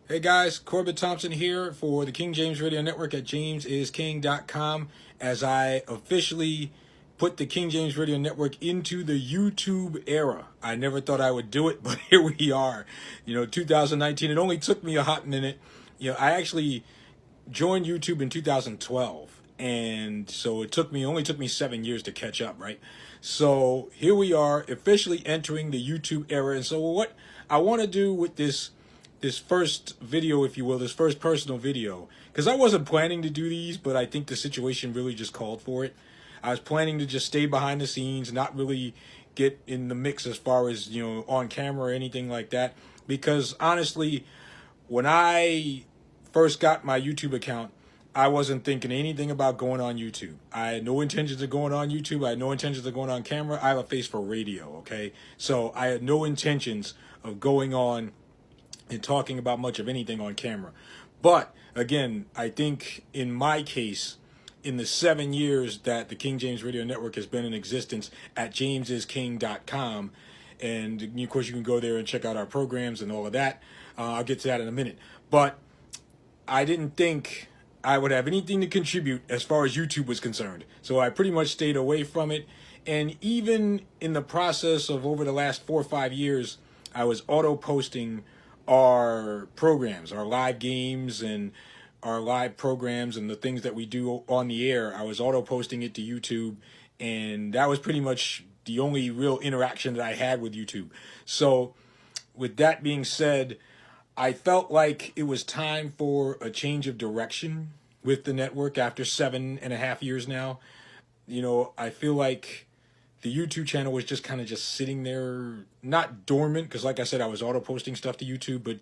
Hey guys, Korbid Thompson here for the King James Radio Network at jamesisking.com as I officially put the King James Radio Network into the YouTube era. I never thought I would do it, but here we are. 2019, it only took me a hot minute. I actually joined YouTube in 2012, and so it only took me 7 years to catch up, right? So here we are officially entering the YouTube era. And so what I want to do with this first video, if you will, this first personal video, because I wasn't planning to do these, but I think the situation really just called for it. I was planning to just stay behind the scenes, not really get in the mix as far as, on camera or anything like that. Because honestly, when I first got my YouTube account, I wasn't thinking anything about going on YouTube. I had no intentions of going on YouTube. I had no intentions of going on camera. I have a face for radio, okay? So I had no intentions of going on and talking about much of anything on camera. But again, I think in my case, in the 7 years that the King James Radio Network has been in existence at jamesisking.com, and of course you can go there and check out our programs and all of that. I'll get to that in a minute. But I didn't think I would have anything to contribute as far as YouTube was concerned. So I pretty much stayed away from it. And even in the process of over the last 4 or 5 years, I was auto-posting our programs, our live games and our live programs and the things that we do on the air. I was auto-posting it to YouTube, and that was pretty much the only real interaction that I had with YouTube. So with that being said, I felt like it was time for a change of direction with the network after 7.5 years now. I feel like the YouTube channel was just kind of just sitting there, not dormant, because like I said, I was auto-posting stuff to YouTube, but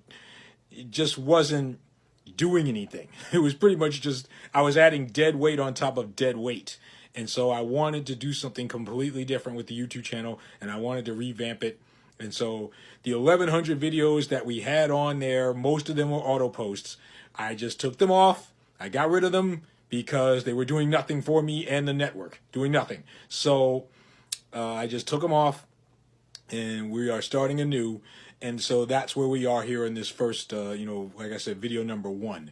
it just wasn't doing anything. It was pretty much just, I was adding dead weight on top of dead weight. And so I wanted to do something completely different with the YouTube channel, and I wanted to revamp it. And so the 1,100 videos that we had on there, most of them were auto-posts. I just took them off. I got rid of them because they were doing nothing for me and the network, doing nothing. So I just took them off, and we are starting anew. And so that's where we are here in this first, like I said, video number 1.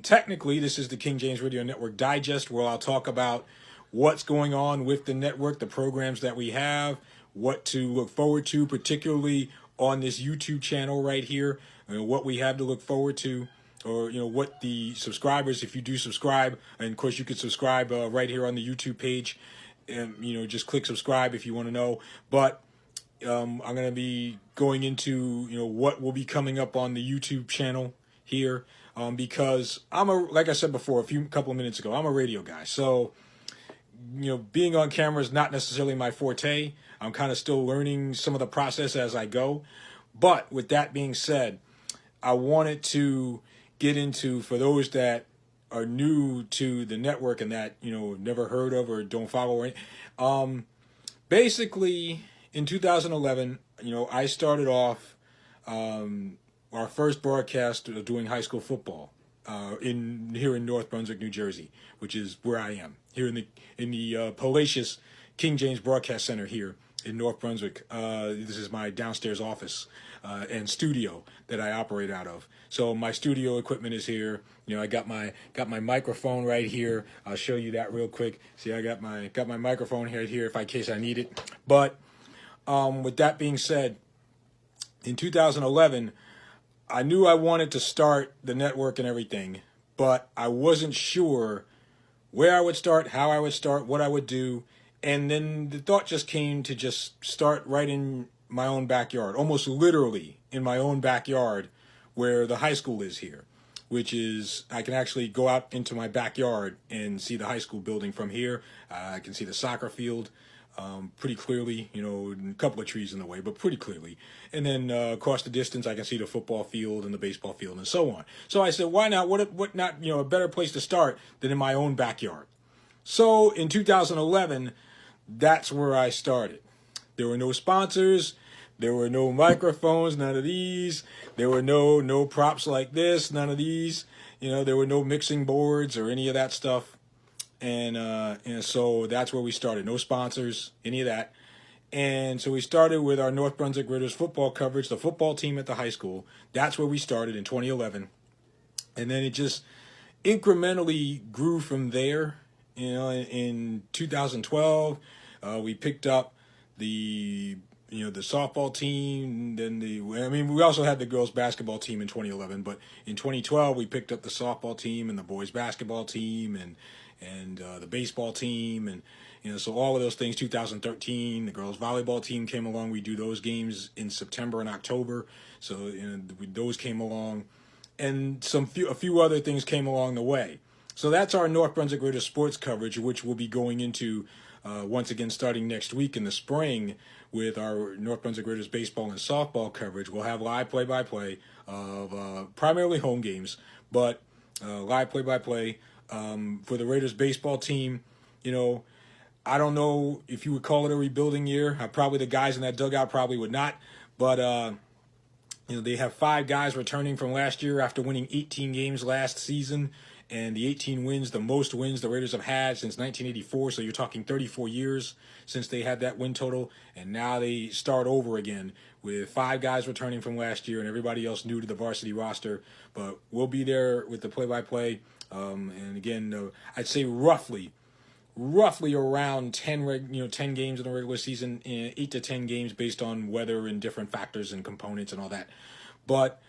Technically, this is the King James Radio Network Digest, where I'll talk about what's going on with the network, the programs that we have, what to look forward to, particularly on this YouTube channel right here, what we have to look forward to, or what the subscribers, if you do subscribe, and of course you could subscribe right here on the YouTube page. Just click subscribe if you want to know. But I'm going to be going into, what will be coming up on the YouTube channel here, because like I said before, couple of minutes ago, I'm a radio guy. So, being on camera is not necessarily my forte. I'm kind of still learning some of the process as I go. But with that being said, I wanted to get into, for those that are new to the network and that, never heard of or don't follow it. Basically, in 2011, I started off our first broadcast doing high school football here in North Brunswick, New Jersey, which is where I am, here in the palatial King James Broadcast Center here in North Brunswick. This is my downstairs office and studio that I operate out of. So my studio equipment is here. I got my microphone right here. I'll show you that real quick. See, I got my microphone here in case I need it. But with that being said, in 2011, I knew I wanted to start the network and everything, but I wasn't sure where I would start, how I would start, what I would do. And then the thought just came to just start right in my own backyard, almost literally in my own backyard where the high school is here, which is, I can actually go out into my backyard and see the high school building from here. I can see the soccer field pretty clearly, a couple of trees in the way, but pretty clearly. And then across the distance, I can see the football field and the baseball field and so on. So I said, why not? What not, a better place to start than in my own backyard. So in 2011, that's where I started. There were no sponsors. There were no microphones, none of these. There were no props like this, none of these. There were no mixing boards or any of that stuff. And so that's where we started. No sponsors, any of that. And so we started with our North Brunswick Raiders football coverage, the football team at the high school. That's where we started in 2011. And then it just incrementally grew from there. In 2012, we picked up the softball team. Then we also had the girls basketball team in 2011, but in 2012 we picked up the softball team and the boys basketball team and the baseball team, and so all of those things. 2013, the girls volleyball team came along. We do those games in September and October, so those came along, and a few other things came along the way. So that's our North Brunswick Raiders sports coverage, which we'll be going into once again starting next week in the spring with our North Brunswick Raiders baseball and softball coverage. We'll have live play-by-play of primarily home games, but live play-by-play for the Raiders baseball team. I don't know if you would call it a rebuilding year. Probably the guys in that dugout probably would not, but they have 5 guys returning from last year after winning 18 games last season. And the 18 wins, the most wins the Raiders have had since 1984. So you're talking 34 years since they had that win total. And now they start over again with 5 guys returning from last year and everybody else new to the varsity roster. But we'll be there with the play-by-play. And again, I'd say roughly around 10 games in the regular season, 8 to 10 games based on weather and different factors and components and all that. But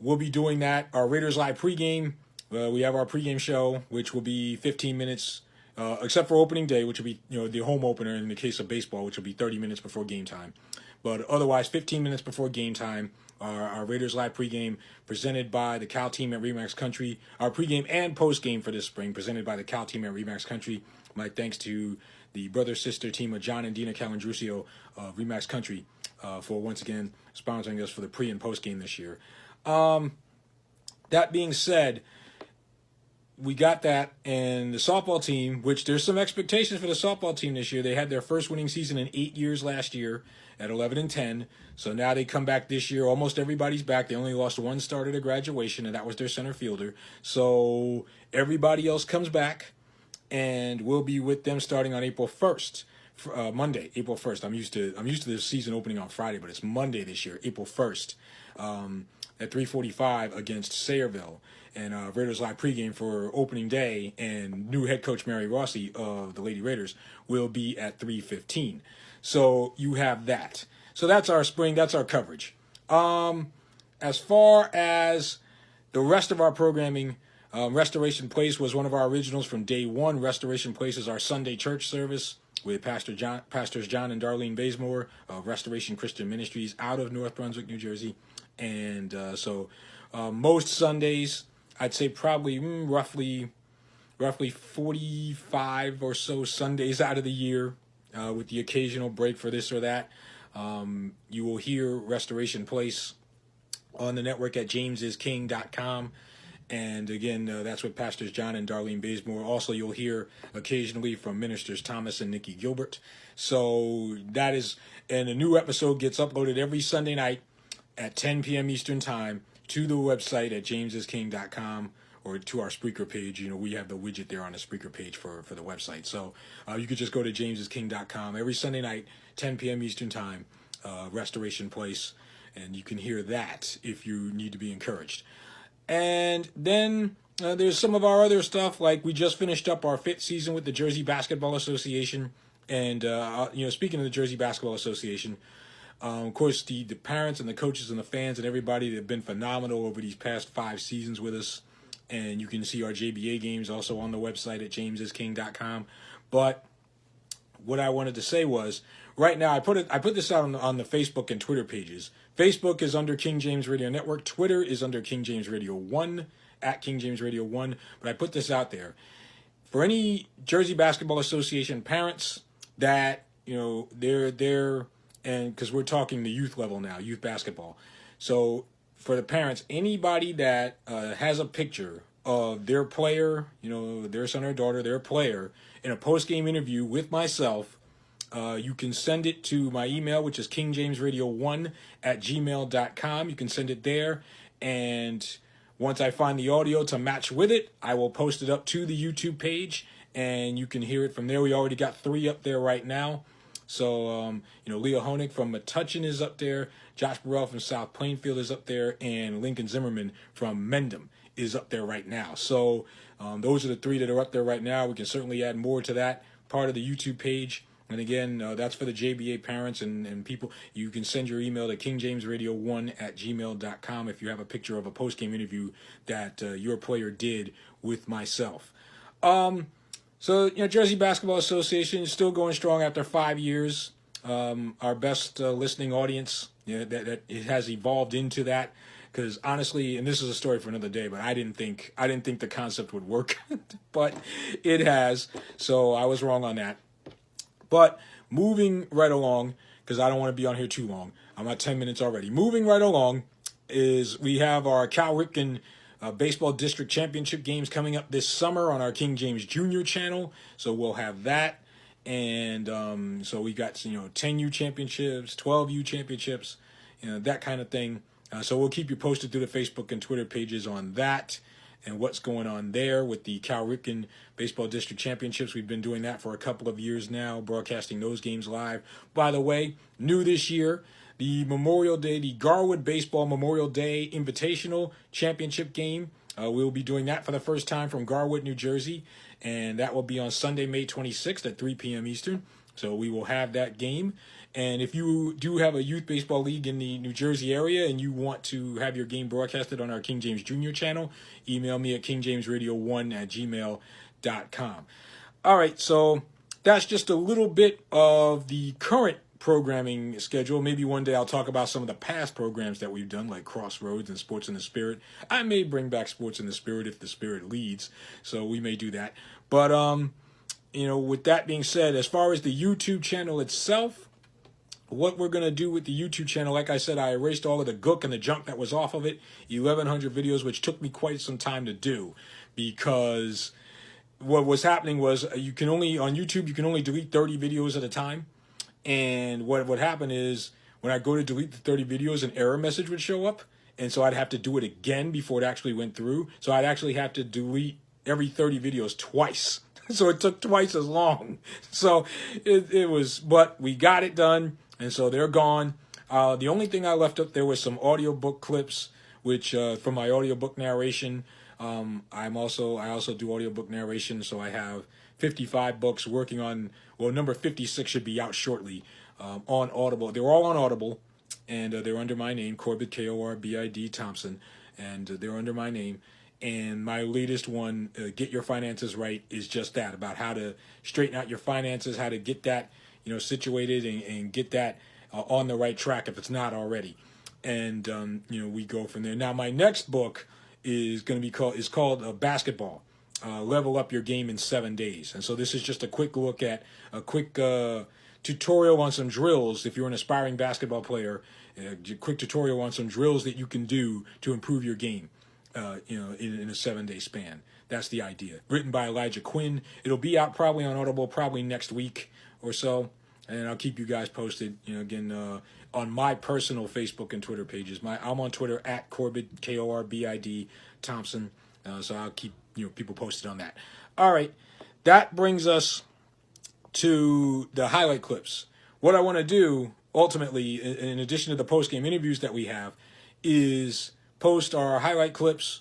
we'll be doing that. Our Raiders Live pregame. We have our pregame show, which will be 15 minutes, except for opening day, which will be the home opener in the case of baseball, which will be 30 minutes before game time. But otherwise, 15 minutes before game time, our Raiders Live pregame presented by the Cal team at Remax Country. Our pregame and postgame for this spring presented by the Cal team at Remax Country. My thanks to the brother-sister team of John and Dina Calandrucio of Remax Country for once again sponsoring us for the pre and postgame this year. That being said, we got that, and the softball team, which there's some expectations for the softball team this year. They had their first winning season in 8 years last year at 11-10. So now they come back this year. Almost everybody's back. They only lost 1 starter to graduation, and that was their center fielder. So everybody else comes back, and we'll be with them starting on April 1st. Monday, April 1st. I'm used to the season opening on Friday, but it's Monday this year, April 1st, at 3:45 against Sayreville. And Raiders Live pregame for opening day and new head coach Mary Rossi of the Lady Raiders will be at 3:15. So you have that. So that's our spring. That's our coverage. As far as the rest of our programming, Restoration Place was one of our originals from day one. Restoration Place is our Sunday church service with Pastors John and Darlene Bazemore of Restoration Christian Ministries out of North Brunswick, New Jersey. And so most Sundays, I'd say probably roughly 45 or so Sundays out of the year, with the occasional break for this or that. You will hear Restoration Place on the network at jamesisking.com. And again, that's with Pastors John and Darlene Bazemore. Also, you'll hear occasionally from Ministers Thomas and Nikki Gilbert. So that is, and a new episode gets uploaded every Sunday night at 10 p.m. Eastern Time to the website at jamesisking.com or to our Spreaker page. We have the widget there on the Spreaker page for the website. So you could just go to jamesisking.com every Sunday night, 10 p.m. Eastern Time, Restoration Place, and you can hear that if you need to be encouraged. And then there's some of our other stuff, like we just finished up our 5th season with the Jersey Basketball Association. And, speaking of the Jersey Basketball Association, of course, the parents and the coaches and the fans and everybody that have been phenomenal over these past 5 seasons with us. And you can see our JBA games also on the website at jamesisking.com. But what I wanted to say was, right now I put this out on the Facebook and Twitter pages. Facebook is under King James Radio Network. Twitter is under King James Radio 1, at King James Radio 1. But I put this out there. For any Jersey Basketball Association parents that, they're and because we're talking the youth level now, youth basketball. So for the parents, anybody that has a picture of their player, their son or daughter, their player, in a post-game interview with myself, you can send it to my email, which is kingjamesradio1@gmail.com. You can send it there, and once I find the audio to match with it, I will post it up to the YouTube page, and you can hear it from there. We already got 3 up there right now. So, Leah Honig from Metuchen is up there. Josh Burrell from South Plainfield is up there. And Lincoln Zimmerman from Mendham is up there right now. So those are the 3 that are up there right now. We can certainly add more to that part of the YouTube page. And again, that's for the JBA parents and people. You can send your email to kingjamesradio1@gmail.com if you have a picture of a post-game interview that your player did with myself. So, Jersey Basketball Association is still going strong after 5 years. Our best listening audience, that it has evolved into that. Because honestly, and this is a story for another day, but I didn't think the concept would work, but it has. So I was wrong on that. But moving right along, because I don't want to be on here too long. I'm at 10 minutes already. Moving right along is we have our Cal Ripken Baseball District Championship games coming up this summer on our King James Jr. channel. So we'll have that. And so we got, 10U championships, 12U championships, that kind of thing. So we'll keep you posted through the Facebook and Twitter pages on that and what's going on there with the Cal Ripken Baseball District Championships. We've been doing that for a couple of years now, broadcasting those games live. By the way, new this year, the Memorial Day, the Garwood Baseball Memorial Day Invitational Championship game. We'll be doing that for the first time from Garwood, New Jersey, and that will be on Sunday, May 26th at 3 p.m. Eastern. So we will have that game. And if you do have a youth baseball league in the New Jersey area and you want to have your game broadcasted on our King James Jr. channel, email me at kingjamesradio1@gmail.com. All right, so that's just a little bit of the current programming schedule. Maybe one day I'll talk about some of the past programs that we've done, like Crossroads and Sports in the Spirit. I may bring back Sports in the Spirit if the Spirit leads, so we may do that. But, with that being said, as far as the YouTube channel itself, what we're going to do with the YouTube channel, like I said, I erased all of the gook and the junk that was off of it, 1,100 videos, which took me quite some time to do, because what was happening was on YouTube, you can only delete 30 videos at a time. And what would happen is when I go to delete the 30 videos, an error message would show up. And so I'd have to do it again before it actually went through. So I'd actually have to delete every 30 videos twice. So it took twice as long. So it was, but we got it done. And so they're gone. The only thing I left up there was some audiobook clips, which from my audiobook narration. I also do audiobook narration. So I have 55 books working on, number 56 should be out shortly on Audible. They're all on Audible, and they're under my name, Korbid, Korbid Thompson, and they're under my name. And my latest one, Get Your Finances Right, is just that, about how to straighten out your finances, how to get that situated and get that on the right track if it's not already. And, we go from there. Now, my next book is called Basketball. Level Up Your Game in 7 Days. And so this is just a quick look at a quick tutorial on some drills. If you're an aspiring basketball player, a quick tutorial on some drills that you can do to improve your game, in a 7-day span. That's the idea. Written by Elijah Quinn. It'll be out probably on Audible probably next week or so. And I'll keep you guys posted, on my personal Facebook and Twitter pages. I'm on Twitter at Korbid, Korbid Thompson. So I'll keep people posted on that. All right, that brings us to the highlight clips. What I want to do ultimately, in addition to the post-game interviews that we have, is post our highlight clips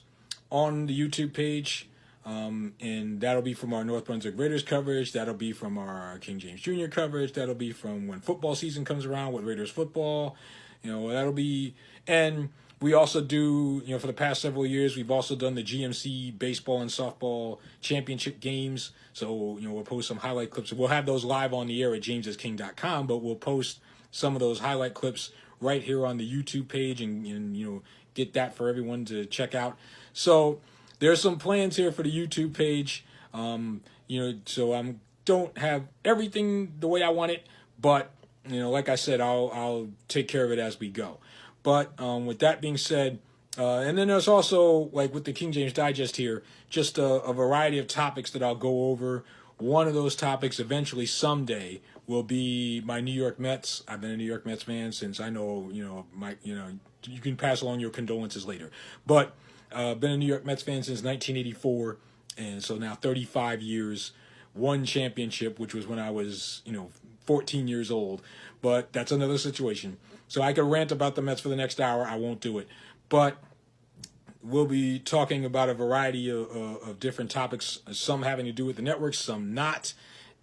on the YouTube page, and that'll be from our North Brunswick Raiders coverage. That'll be from our King James Jr. coverage. That'll be from when football season comes around with Raiders football. That'll be, and we also do, for the past several years, we've also done the GMC baseball and softball championship games. So, we'll post some highlight clips. We'll have those live on the air at jamesisking.com, but we'll post some of those highlight clips right here on the YouTube page and get that for everyone to check out. So there's some plans here for the YouTube page. So I don't have everything the way I want it, but, like I said, I'll take care of it as we go. But with that being said, and then there's also, like with the King James Digest here, just a variety of topics that I'll go over. One of those topics eventually someday will be my New York Mets. I've been a New York Mets fan since I know, you can pass along your condolences later. But been a New York Mets fan since 1984, and so now 35 years, one championship, which was when I was, 14 years old. But that's another situation. So I could rant about the Mets for the next hour. I won't do it. But we'll be talking about a variety of different topics, some having to do with the networks, some not.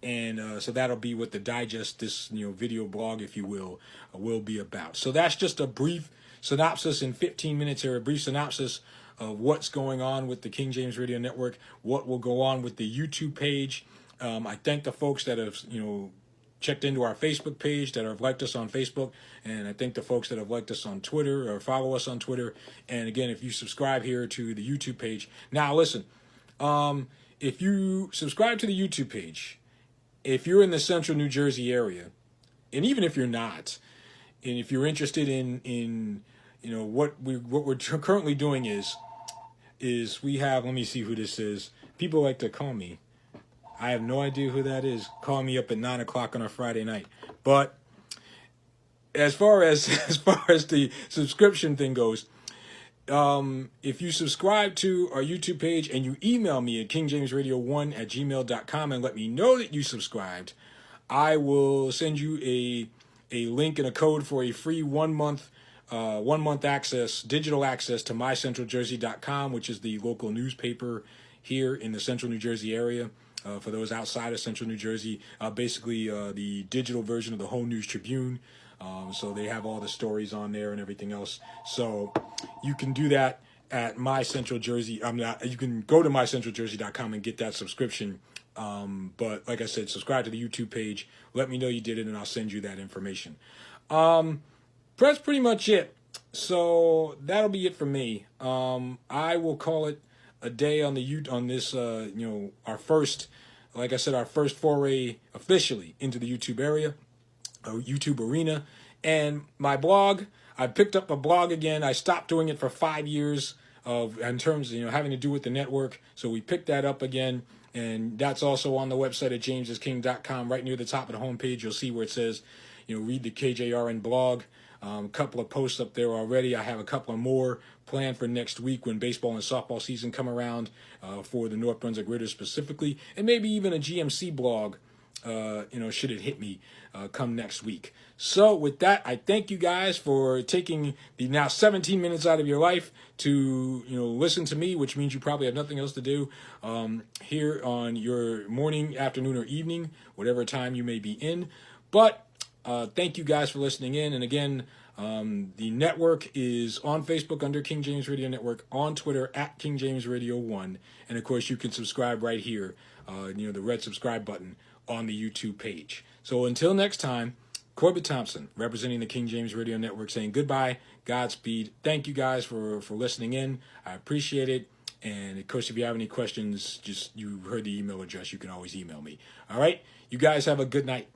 And so that'll be what the digest, this video blog, if you will be about. So that's just a brief synopsis in 15 minutes here, a brief synopsis of what's going on with the King James Radio Network, what will go on with the YouTube page. I thank the folks that have checked into our Facebook page, that have liked us on Facebook, and I thank the folks that have liked us on Twitter or follow us on Twitter. And again, if you subscribe here to the YouTube page, now listen, if you subscribe to the YouTube page, if you're in the central New Jersey area, and even if you're not, and if you're interested in what we're currently doing is we have, let me see who this is. People like to call me. I have no idea who that is. Call me up at 9 o'clock on a Friday night. But as far as the subscription thing goes, if you subscribe to our YouTube page and you email me at kingjamesradio1@gmail.com and let me know that you subscribed, I will send you a link and a code for a free 1 month access, digital access to mycentraljersey.com, which is the local newspaper here in the central New Jersey area. For those outside of central New Jersey, basically the digital version of the Whole News Tribune. So they have all the stories on there and everything else. So you can do that at My Central Jersey. You can go to mycentraljersey.com and get that subscription. But like I said, subscribe to the YouTube page. Let me know you did it, and I'll send you that information. That's pretty much it. So that'll be it for me. I will call it a day on this our first, like I said, our first foray officially into the YouTube area, YouTube arena. And my blog, I picked up a blog again. I stopped doing it for 5 years in terms of having to do with the network. So we picked that up again, and that's also on the website at jamesisking.com. Right near the top of the homepage, you'll see where it says, read the KJRN blog. A couple of posts up there already. I have a couple of more planned for next week when baseball and softball season come around, for the North Brunswick Ritters specifically, and maybe even a GMC blog, should it hit me come next week. So with that, I thank you guys for taking the now 17 minutes out of your life to listen to me, which means you probably have nothing else to do here on your morning, afternoon, or evening, whatever time you may be in. But thank you guys for listening in. And again, the network is on Facebook under King James Radio Network, on Twitter at King James Radio 1. And of course, you can subscribe right here, the red subscribe button on the YouTube page. So until next time, Korbid Thompson, representing the King James Radio Network, saying goodbye, Godspeed. Thank you guys for listening in. I appreciate it. And of course, if you have any questions, you heard the email address, you can always email me. All right. You guys have a good night.